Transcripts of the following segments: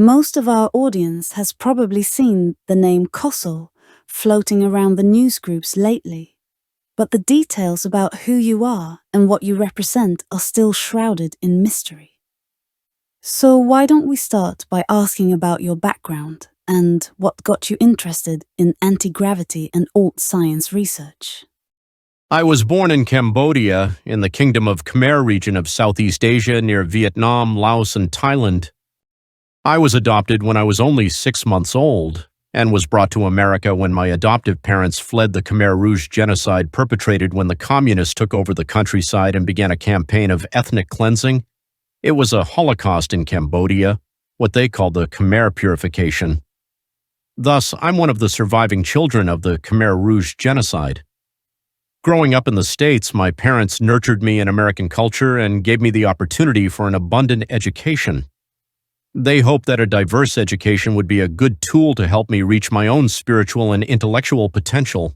Most of our audience has probably seen the name Kosol floating around the news groups lately, but the details about who you are and what you represent are still shrouded in mystery. So why don't we start by asking about your background and what got you interested in anti-gravity and alt-science research? I was born in Cambodia, in the Kingdom of Khmer region of Southeast Asia near Vietnam, Laos, and Thailand. I was adopted when I was only 6 months old and was brought to America when my adoptive parents fled the Khmer Rouge genocide perpetrated when the communists took over the countryside and began a campaign of ethnic cleansing. It was a Holocaust in Cambodia, what they called the Khmer Purification. Thus, I'm one of the surviving children of the Khmer Rouge genocide. Growing up in the States, my parents nurtured me in American culture and gave me the opportunity for an abundant education. They hoped that a diverse education would be a good tool to help me reach my own spiritual and intellectual potential.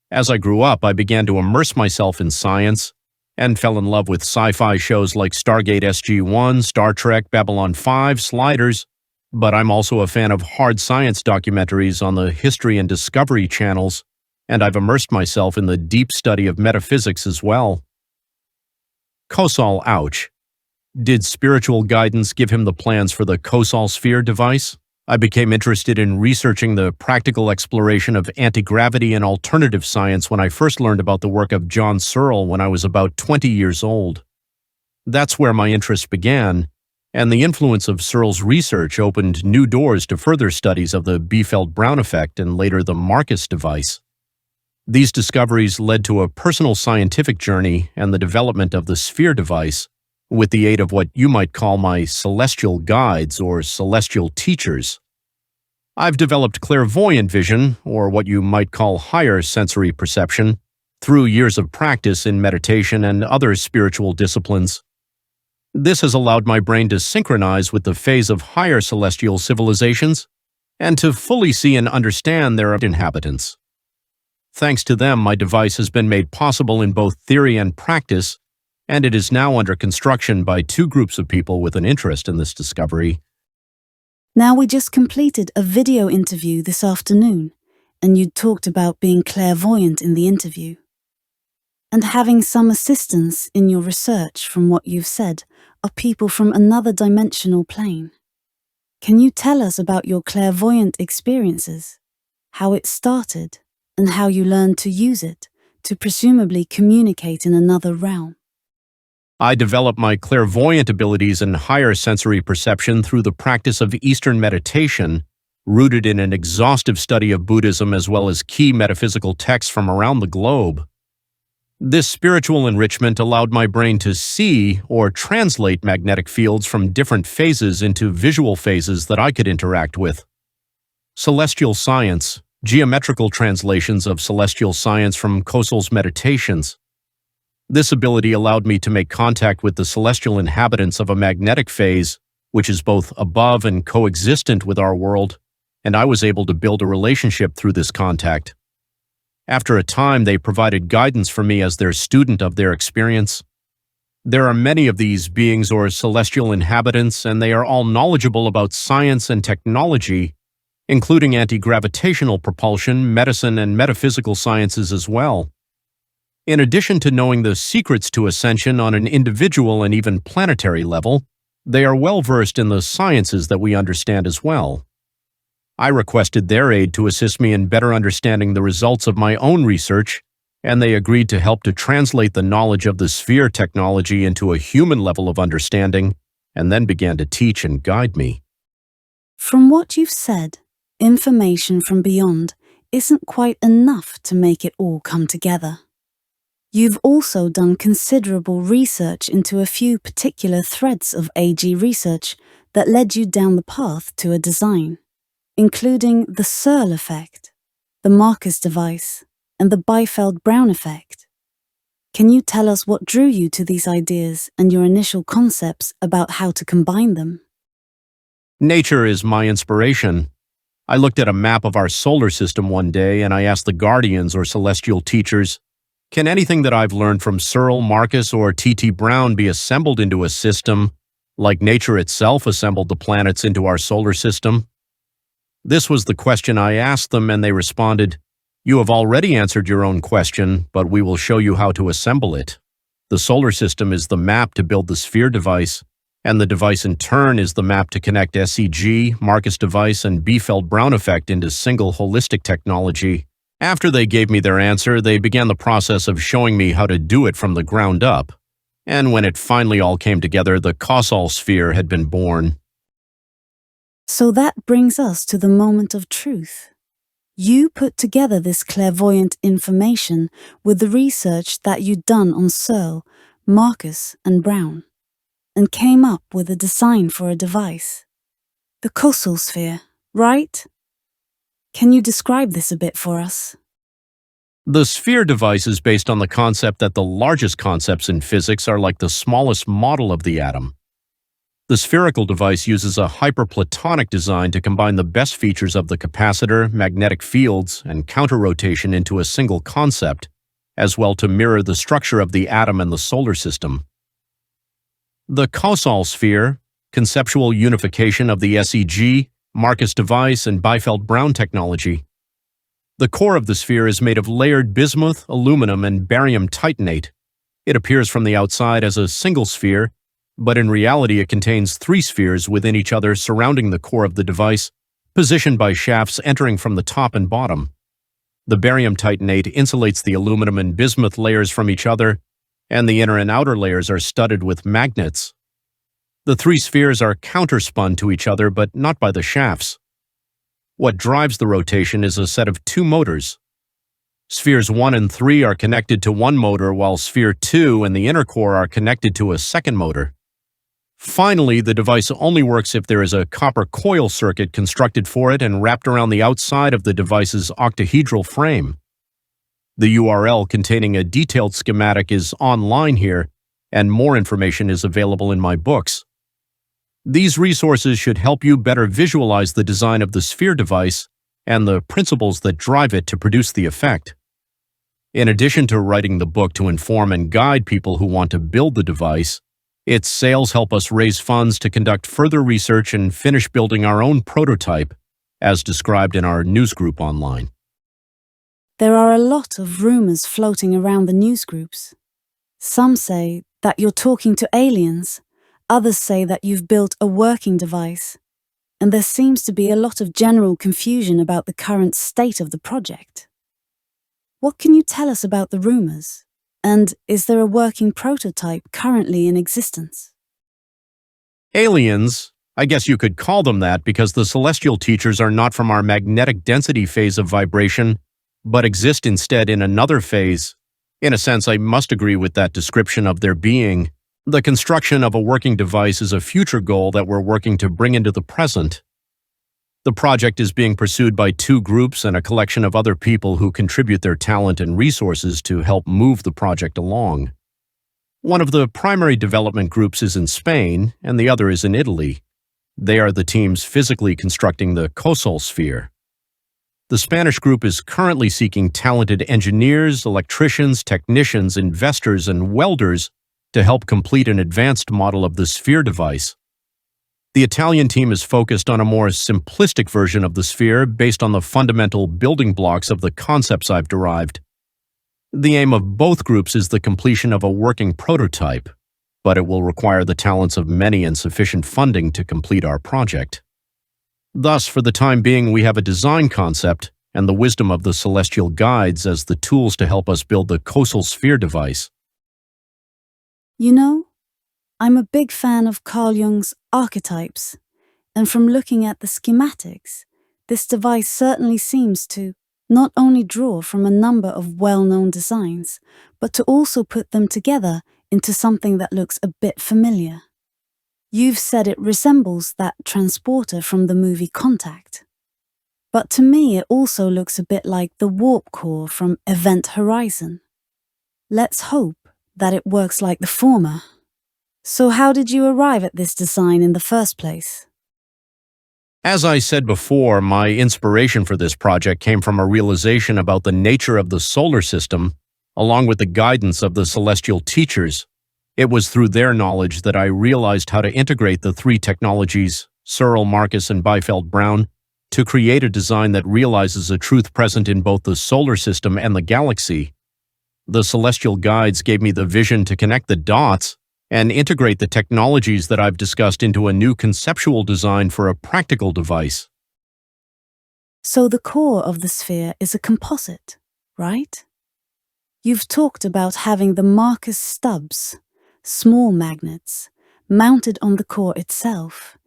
As I grew up, I began to immerse myself in science and fell in love with sci-fi shows like Stargate SG-1, Star Trek, Babylon 5, Sliders, but I'm also a fan of hard science documentaries on the History and Discovery channels, and I've immersed myself in the deep study of metaphysics as well. Kosol, ouch. Did spiritual guidance give him the plans for the Kosol sphere device? I became interested in researching the practical exploration of anti-gravity and alternative science when I first learned about the work of John Searle when I was about 20 years old. That's where my interest began, and the influence of Searle's research opened new doors to further studies of the Biefeld-Brown effect and later the Marcus device. These discoveries led to a personal scientific journey and the development of the sphere device, with the aid of what you might call my celestial guides or celestial teachers. I've developed clairvoyant vision, or what you might call higher sensory perception, through years of practice in meditation and other spiritual disciplines. This has allowed my brain to synchronize with the phase of higher celestial civilizations and to fully see and understand their inhabitants. Thanks to them, my device has been made possible in both theory and practice, and it is now under construction by 2 groups of people with an interest in this discovery. Now, we just completed a video interview this afternoon, and you talked about being clairvoyant in the interview and having some assistance in your research. From what you've said, are people from another dimensional plane. Can you tell us about your clairvoyant experiences, how it started, and how you learned to use it to presumably communicate in another realm? I developed my clairvoyant abilities and higher sensory perception through the practice of Eastern meditation, rooted in an exhaustive study of Buddhism as well as key metaphysical texts from around the globe. This spiritual enrichment allowed my brain to see or translate magnetic fields from different phases into visual phases that I could interact with. Celestial science, geometrical translations of celestial science from Kosol's meditations. This ability allowed me to make contact with the celestial inhabitants of a magnetic phase, which is both above and coexistent with our world, and I was able to build a relationship through this contact. After a time, they provided guidance for me as their student of their experience. There are many of these beings or celestial inhabitants, and they are all knowledgeable about science and technology, including anti-gravitational propulsion, medicine, and metaphysical sciences as well. In addition to knowing the secrets to ascension on an individual and even planetary level, they are well versed in the sciences that we understand as well. I requested their aid to assist me in better understanding the results of my own research, and they agreed to help to translate the knowledge of the sphere technology into a human level of understanding, and then began to teach and guide me. From what you've said, information from beyond isn't quite enough to make it all come together. You've also done considerable research into a few particular threads of AG research that led you down the path to a design, including the Searle effect, the Marcus device, and the Biefeld-Brown effect. Can you tell us what drew you to these ideas and your initial concepts about how to combine them? Nature is my inspiration. I looked at a map of our solar system one day and I asked the guardians or celestial teachers, can anything that I've learned from Searle, Marcus, or T.T. Brown be assembled into a system like nature itself assembled the planets into our solar system? This was the question I asked them, and they responded, "You have already answered your own question, but we will show you how to assemble it. The solar system is the map to build the sphere device, and the device in turn is the map to connect SEG, Marcus device, and Biefeld-Brown effect into single holistic technology." After they gave me their answer, they began the process of showing me how to do it from the ground up. And when it finally all came together, the Kosol sphere had been born. So that brings us to the moment of truth. You put together this clairvoyant information with the research that you'd done on Searle, Marcus, and Brown, and came up with a design for a device. The Kosol sphere, right? Can you describe this a bit for us? The sphere device is based on the concept that the largest concepts in physics are like the smallest model of the atom. The spherical device uses a hyperplatonic design to combine the best features of the capacitor, magnetic fields, and counter-rotation into a single concept, as well to mirror the structure of the atom and the solar system. The Kosol sphere, conceptual unification of the SEG, Marcus device, and Biefeld-Brown technology. The core of the sphere is made of layered bismuth, aluminum, and barium titanate. It appears from the outside as a single sphere, but in reality it contains 3 spheres within each other surrounding the core of the device, positioned by shafts entering from the top and bottom. The barium titanate insulates the aluminum and bismuth layers from each other, and the inner and outer layers are studded with magnets. The 3 spheres are counterspun to each other, but not by the shafts. What drives the rotation is a set of 2 motors. Spheres 1 and 3 are connected to one motor, while sphere 2 and the inner core are connected to a second motor. Finally, the device only works if there is a copper coil circuit constructed for it and wrapped around the outside of the device's octahedral frame. The URL containing a detailed schematic is online here, and more information is available in my books. These resources should help you better visualize the design of the sphere device and the principles that drive it to produce the effect. In addition to writing the book to inform and guide people who want to build the device, its sales help us raise funds to conduct further research and finish building our own prototype, as described in our newsgroup online. There are a lot of rumors floating around the newsgroups. Some say that you're talking to aliens, others say that you've built a working device, and there seems to be a lot of general confusion about the current state of the project. What can you tell us about the rumors? And is there a working prototype currently in existence? Aliens, I guess you could call them that because the celestial teachers are not from our magnetic density phase of vibration, but exist instead in another phase. In a sense, I must agree with that description of their being. The construction of a working device is a future goal that we're working to bring into the present. The project is being pursued by 2 groups and a collection of other people who contribute their talent and resources to help move the project along. One of the primary development groups is in Spain, and the other is in Italy. They are the teams physically constructing the Kosol sphere. The Spanish group is currently seeking talented engineers, electricians, technicians, investors, and welders to help complete an advanced model of the sphere device. The Italian team is focused on a more simplistic version of the sphere based on the fundamental building blocks of the concepts I've derived. The aim of both groups is the completion of a working prototype, but it will require the talents of many and sufficient funding to complete our project. Thus, for the time being, we have a design concept and the wisdom of the celestial guides as the tools to help us build the Kosol sphere device. You know, I'm a big fan of Carl Jung's archetypes, and from looking at the schematics, this device certainly seems to not only draw from a number of well-known designs, but to also put them together into something that looks a bit familiar. You've said it resembles that transporter from the movie Contact. But to me it also looks a bit like the warp core from Event Horizon. Let's hope that it works like the former. So how did you arrive at this design in the first place? As I said before, my inspiration for this project came from a realization about the nature of the solar system, along with the guidance of the celestial teachers. It was through their knowledge that I realized how to integrate the three technologies, Searle, Marcus, and Byfeld-Brown, to create a design that realizes a truth present in both the solar system and the galaxy. The celestial guides gave me the vision to connect the dots and integrate the technologies that I've discussed into a new conceptual design for a practical device. So the core of the sphere is a composite, right? You've talked about having the Marcus stubs, small magnets, mounted on the core itself,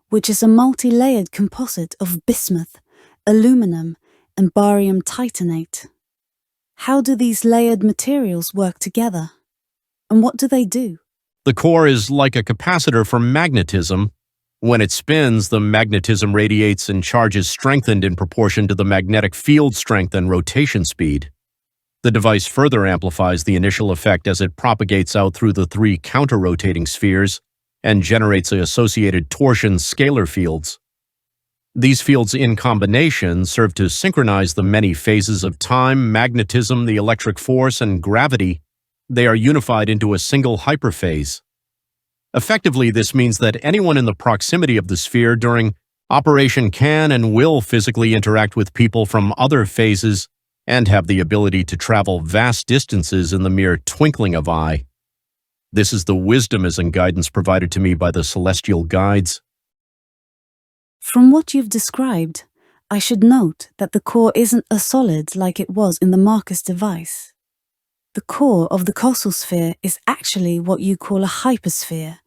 which is a multi-layered composite of bismuth, aluminum, and barium titanate. How do these layered materials work together? And what do they do? The core is like a capacitor for magnetism. When it spins, the magnetism radiates and charge is strengthened in proportion to the magnetic field strength and rotation speed. The device further amplifies the initial effect as it propagates out through the three counter-rotating spheres and generates the associated torsion scalar fields. These fields in combination serve to synchronize the many phases of time, magnetism, the electric force, and gravity. They are unified into a single hyperphase. Effectively, this means that anyone in the proximity of the sphere during operation can and will physically interact with people from other phases and have the ability to travel vast distances in the mere twinkling of an eye. This is the wisdom and guidance provided to me by the celestial guides. From what you've described, I should note that the core isn't a solid like it was in the Marcus device. The core of the Kosol sphere is actually what you call a hypersphere,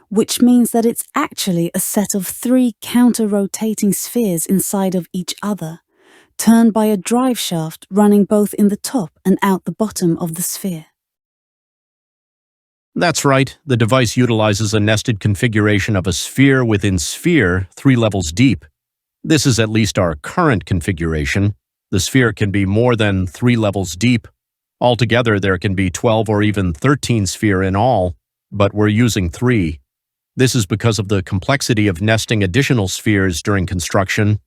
which means that it's actually a set of three counter-rotating spheres inside of each other, turned by a drive shaft running both in the top and out the bottom of the sphere. That's right, the device utilizes a nested configuration of a sphere within sphere 3 levels deep. This is at least our current configuration. The sphere can be more than 3 levels deep. Altogether, there can be 12 or even 13 sphere in all, but we're using 3. This is because of the complexity of nesting additional spheres during construction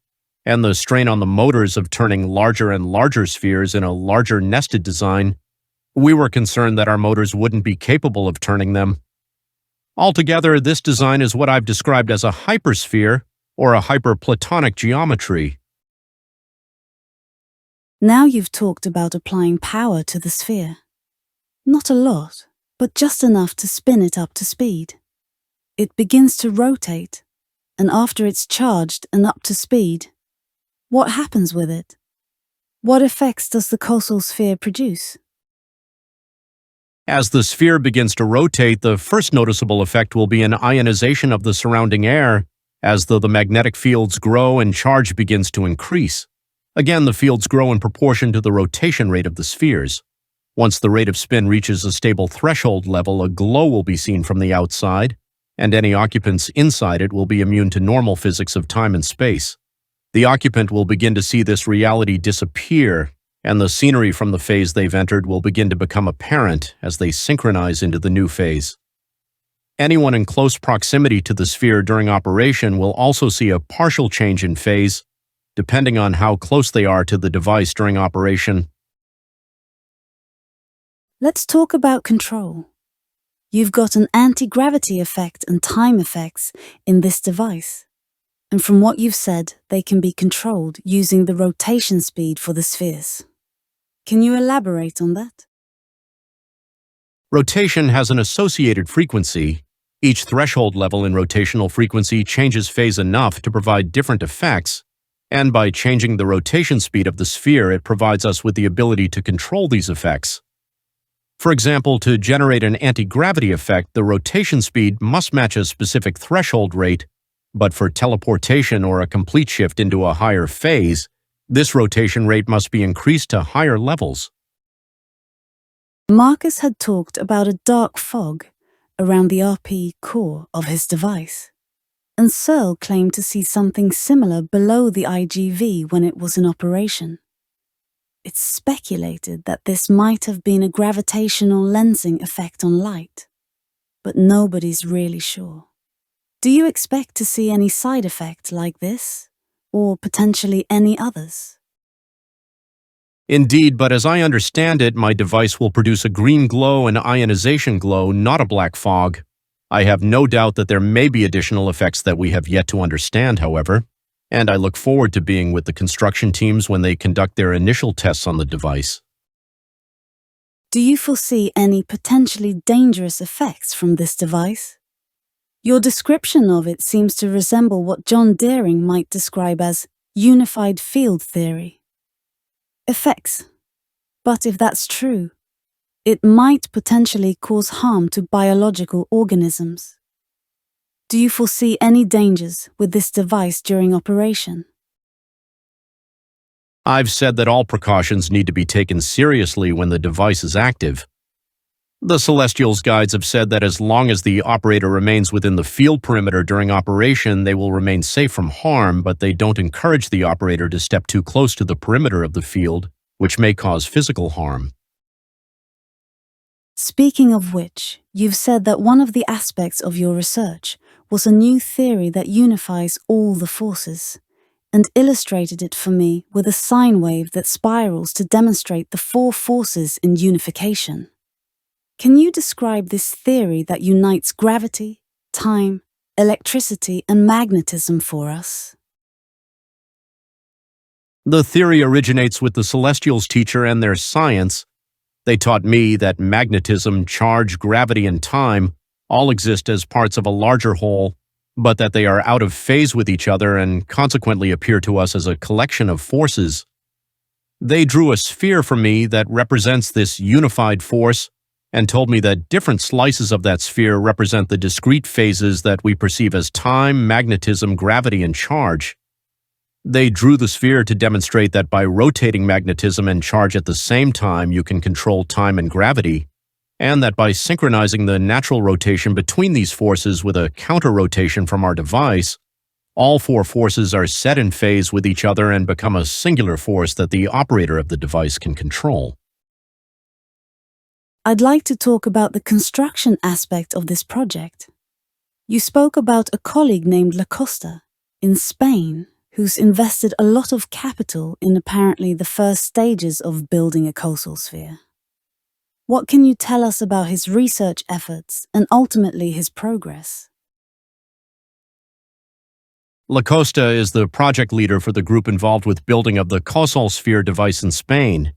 and the strain on the motors of turning larger and larger spheres in a larger nested design. We were concerned that our motors wouldn't be capable of turning them. Altogether, this design is what I've described as a hypersphere or a hyperplatonic geometry. Now you've talked about applying power to the sphere. Not a lot, but just enough to spin it up to speed. It begins to rotate, and after it's charged and up to speed, what happens with it? What effects does the Kosol sphere produce? As the sphere begins to rotate, the first noticeable effect will be an ionization of the surrounding air, as though the magnetic fields grow and charge begins to increase. Again, the fields grow in proportion to the rotation rate of the spheres. Once the rate of spin reaches a stable threshold level, a glow will be seen from the outside, and any occupants inside it will be immune to normal physics of time and space. The occupant will begin to see this reality disappear, and the scenery from the phase they've entered will begin to become apparent as they synchronize into the new phase. Anyone in close proximity to the sphere during operation will also see a partial change in phase, depending on how close they are to the device during operation. Let's talk about control. You've got an anti-gravity effect and time effects in this device. And from what you've said, they can be controlled using the rotation speed for the spheres. Can you elaborate on that? Rotation has an associated frequency. Each threshold level in rotational frequency changes phase enough to provide different effects, and by changing the rotation speed of the sphere, it provides us with the ability to control these effects. For example, to generate an anti-gravity effect, the rotation speed must match a specific threshold rate, but for teleportation or a complete shift into a higher phase, this rotation rate must be increased to higher levels. Marcus had talked about a dark fog around the RP core of his device, and Searle claimed to see something similar below the IGV when it was in operation. It's speculated that this might have been a gravitational lensing effect on light, but nobody's really sure. Do you expect to see any side effect like this, or potentially any others? Indeed, but as I understand it, my device will produce a green glow and ionization glow, not a black fog. I have no doubt that there may be additional effects that we have yet to understand, however, and I look forward to being with the construction teams when they conduct their initial tests on the device. Do you foresee any potentially dangerous effects from this device? Your description of it seems to resemble what John Deering might describe as unified field theory. Effects. But if that's true, it might potentially cause harm to biological organisms. Do you foresee any dangers with this device during operation? I've said that all precautions need to be taken seriously when the device is active. The Celestials guides have said that as long as the operator remains within the field perimeter during operation, they will remain safe from harm, but they don't encourage the operator to step too close to the perimeter of the field, which may cause physical harm. Speaking of which, you've said that one of the aspects of your research was a new theory that unifies all the forces, and illustrated it for me with a sine wave that spirals to demonstrate the four forces in unification. Can you describe this theory that unites gravity, time, electricity, and magnetism for us? The theory originates with the Celestials teacher and their science. They taught me that magnetism, charge, gravity, and time all exist as parts of a larger whole, but that they are out of phase with each other and consequently appear to us as a collection of forces. They drew a sphere for me that represents this unified force and told me that different slices of that sphere represent the discrete phases that we perceive as time, magnetism, gravity, and charge. They drew the sphere to demonstrate that by rotating magnetism and charge at the same time, you can control time and gravity, and that by synchronizing the natural rotation between these forces with a counter-rotation from our device, all four forces are set in phase with each other and become a singular force that the operator of the device can control. I'd like to talk about the construction aspect of this project. You spoke about a colleague named Lacosta in Spain who's invested a lot of capital in apparently the first stages of building a Kosol sphere. What can you tell us about his research efforts and ultimately his progress? Lacosta is the project leader for the group involved with building of the Kosol sphere device in Spain.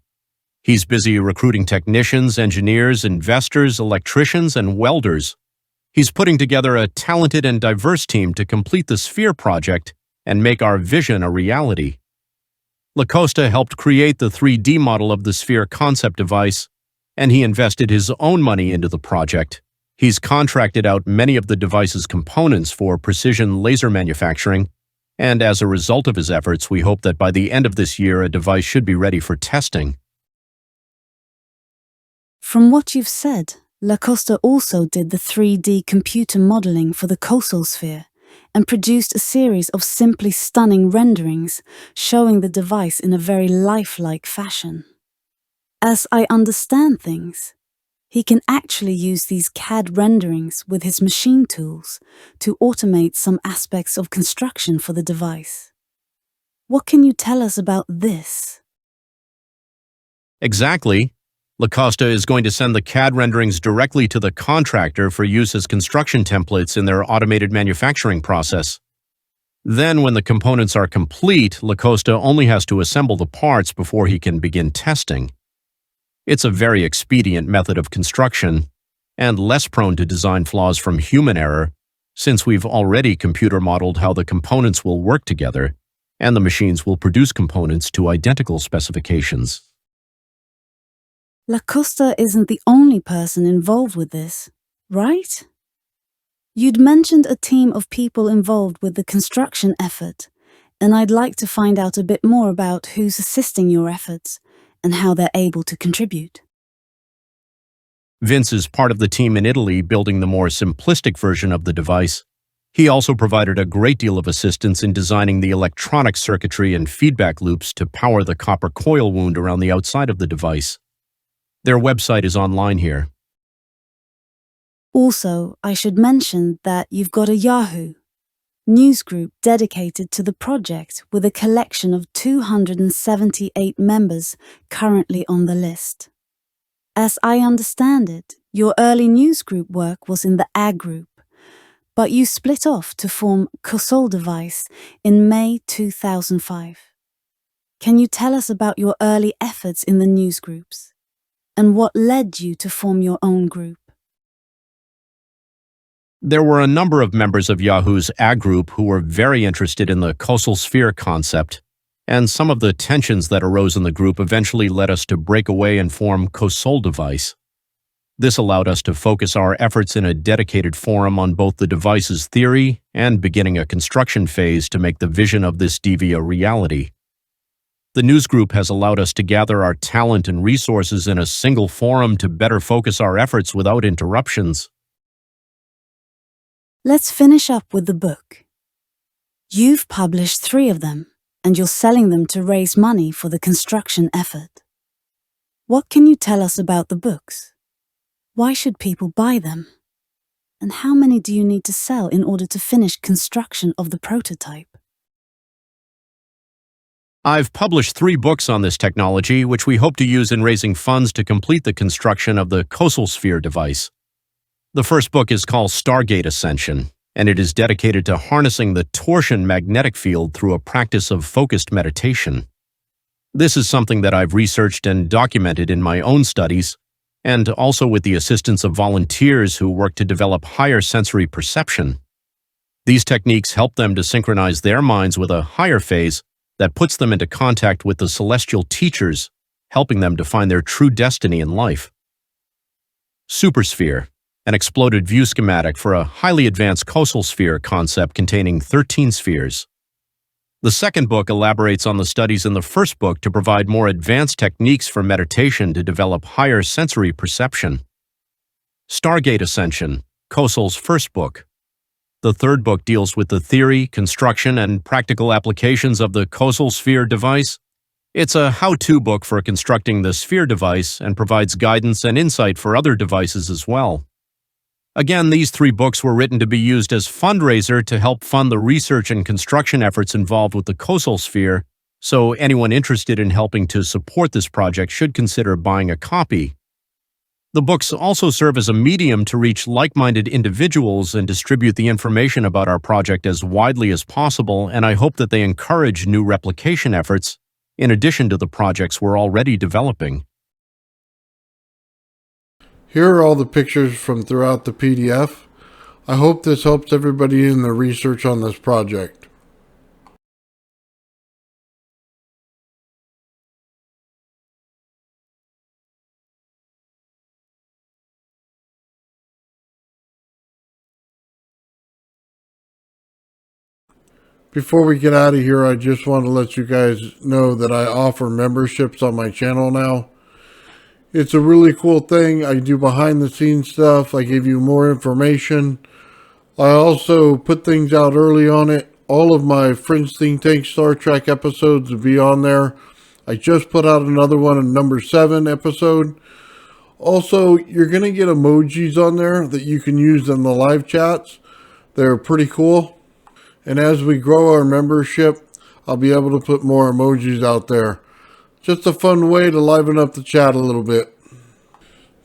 He's busy recruiting technicians, engineers, investors, electricians, and welders. He's putting together a talented and diverse team to complete the sphere project and make our vision a reality. Lacosta helped create the 3D model of the sphere concept device, and he invested his own money into the project. He's contracted out many of the device's components for precision laser manufacturing, and as a result of his efforts, we hope that by the end of this year, a device should be ready for testing. From what you've said, Lacosta also did the 3D computer modeling for the Kosol sphere and produced a series of simply stunning renderings showing the device in a very lifelike fashion. As I understand things, he can actually use these CAD renderings with his machine tools to automate some aspects of construction for the device. What can you tell us about this? Exactly. Lacosta is going to send the CAD renderings directly to the contractor for use as construction templates in their automated manufacturing process. Then, when the components are complete, Lacosta only has to assemble the parts before he can begin testing. It's a very expedient method of construction, and less prone to design flaws from human error, since we've already computer modeled how the components will work together, and the machines will produce components to identical specifications. Lacosta isn't the only person involved with this, right? You'd mentioned a team of people involved with the construction effort, and I'd like to find out a bit more about who's assisting your efforts and how they're able to contribute. Vince is part of the team in Italy building the more simplistic version of the device. He also provided a great deal of assistance in designing the electronic circuitry and feedback loops to power the copper coil wound around the outside of the device. Their website is online here. Also, I should mention that you've got a Yahoo. newsgroup dedicated to the project with a collection of 278 members currently on the list. As I understand it, your early newsgroup work was in the A group, but you split off to form Kosol device in May 2005. Can you tell us about your early efforts in the newsgroups and what led you to form your own group? There were a number of members of Yahoo's A group who were very interested in the Kosol sphere concept, and some of the tensions that arose in the group eventually led us to break away and form Kosol device. This allowed us to focus our efforts in a dedicated forum on both the device's theory and beginning a construction phase to make the vision of this DV a reality. The newsgroup has allowed us to gather our talent and resources in a single forum to better focus our efforts without interruptions. Let's finish up with the book. You've published 3 of them, and you're selling them to raise money for the construction effort. What can you tell us about the books? Why should people buy them? And how many do you need to sell in order to finish construction of the prototype? I've published 3 books on this technology, which we hope to use in raising funds to complete the construction of the Kosol sphere device. The first book is called Stargate Ascension, and it is dedicated to harnessing the torsion magnetic field through a practice of focused meditation. This is something that I've researched and documented in my own studies, and also with the assistance of volunteers who work to develop higher sensory perception. These techniques help them to synchronize their minds with a higher phase that puts them into contact with the celestial teachers, helping them to find their true destiny in life. Supersphere, an exploded view schematic for a highly advanced Kosol sphere concept containing 13 spheres. The second book elaborates on the studies in the first book to provide more advanced techniques for meditation to develop higher sensory perception. Stargate Ascension, Kosol's first book. The third book deals with the theory, construction, and practical applications of the Kosol sphere device. It's a how-to book for constructing the sphere device and provides guidance and insight for other devices as well. Again, these 3 books were written to be used as fundraiser to help fund the research and construction efforts involved with the Kosol sphere, so anyone interested in helping to support this project should consider buying a copy. The books also serve as a medium to reach like-minded individuals and distribute the information about our project as widely as possible, and I hope that they encourage new replication efforts, in addition to the projects we're already developing. Here are all the pictures from throughout the PDF. I hope this helps everybody in their research on this project. Before we get out of here, I just want to let you guys know that I offer memberships on my channel now. It's a really cool thing. I do behind the scenes stuff. I give you more information. I also put things out early on it. All of my Fringe Think Tank Star Trek episodes will be on there. I just put out another one, a number 7 episode. Also, you're going to get emojis on there that you can use in the live chats. They're pretty cool. And as we grow our membership, I'll be able to put more emojis out there. Just a fun way to liven up the chat a little bit.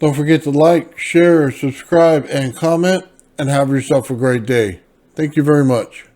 Don't forget to like, share, subscribe, and comment, and have yourself a great day. Thank you very much.